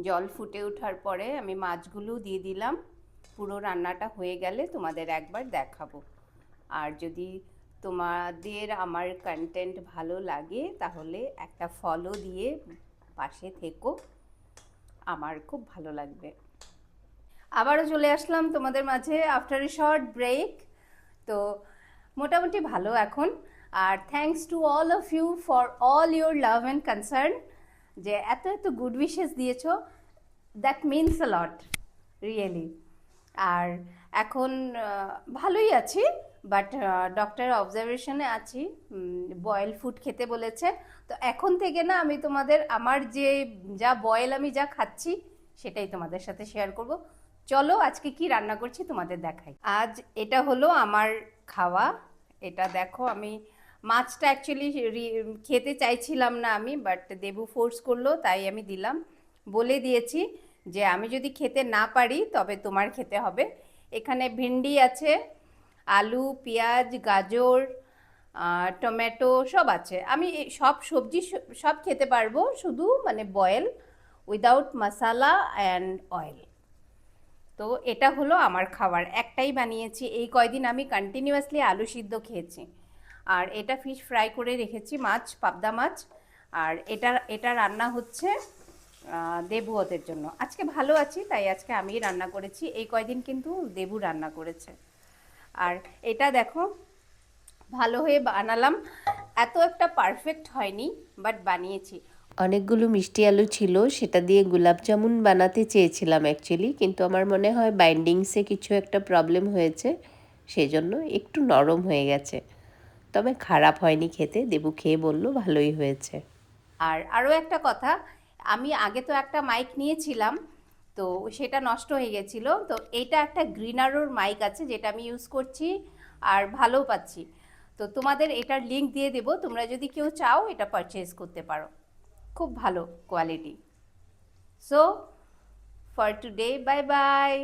জল ফুটে ওঠার পরে আমি মাছগুলো দিয়ে দিলাম। পুরো রান্নাটা হয়ে গেলে তোমাদের একবার দেখাবো। আর যদি তোমাদের আমার কন্টেন্ট ভালো লাগে তাহলে একটা ফলো দিয়ে পাশে থেকো, আমার খুব ভালো লাগবে। আবারও চলে আসলাম তোমাদের মাঝে আফটার এ শর্ট ব্রেক। তো মোটামুটি ভালো এখন। আর thanks to all of you for all your love and concern, যে এত এত গুড উইশেস দিয়েছো, that means a lot really. আর এখন ভালোই আছি, বাট ডক্টর অবজারভেশনে আছি। বয়েল ফুড খেতে বলেছে। তো এখন থেকে না আমি তোমাদের আমার যে যা বয়েল আমি যা খাচ্ছি সেটাই তোমাদের সাথে শেয়ার করব। চলো আজকে কি রান্না করছি তোমাদের দেখাই। আজ এটা হলো আমার খাওয়া। এটা দেখো, আমি মাছটা অ্যাকচুয়ালি খেতে চাইছিলাম না আমি, বাট দেবু ফোর্স করলো তাই আমি দিলাম। বলে দিয়েছি যে আমি যদি খেতে না পারি তবে তোমার খেতে হবে। এখানে ভিন্ডি আছে, আলু, পেঁয়াজ, গাজর, টমেটো সব আছে। আমি সব সবজি সব খেতে পারবো, শুধু মানে boil without masala and oil. তো এটা হলো আমার খাবার, একটাই বানিয়েছি। এই কয়দিন আমি কন্টিনিউয়াসলি আলু সিদ্ধ খেয়েছি। আর এটা ফিশ ফ্রাই করে রেখেছি, মাছ, পাবদা মাছ। আর এটা রান্না হচ্ছে দেবুয়তের জন্য। আজকে ভালো আছি তাই আজকে আমিই রান্না করেছি। এই কয়দিন কিন্তু দেবু রান্না করেছে। আর এটা দেখো, ভালো হয়ে বানালাম। এত একটা পারফেক্ট হয়নি, বাট বানিয়েছি। অনেকগুলো মিষ্টি আলু ছিল, সেটা দিয়ে গোলাপ জামুন বানাতে চেয়েছিলাম অ্যাকচুয়ালি, কিন্তু আমার মনে হয় বাইন্ডিংসে কিছু একটা প্রবলেম হয়েছে, সেজন্য একটু নরম হয়ে গেছে। তবে খারাপ হয়নি খেতে, দেবু খেয়ে বলল ভালোই হয়েছে। আর আরও একটা কথা, আমি আগে তো একটা মাইক নিয়েছিলাম, তো সেটা নষ্ট হয়ে গেছিলো। তো এইটা একটা গ্রিনারোর মাইক আছে যেটা আমি ইউজ করছি আর ভালোও পাচ্ছি। তো তোমাদের এটার লিঙ্ক দিয়ে দেবো, তোমরা যদি কেউ চাও এটা পারচেজ করতে পারো, খুব ভালো quality. So for today, bye bye.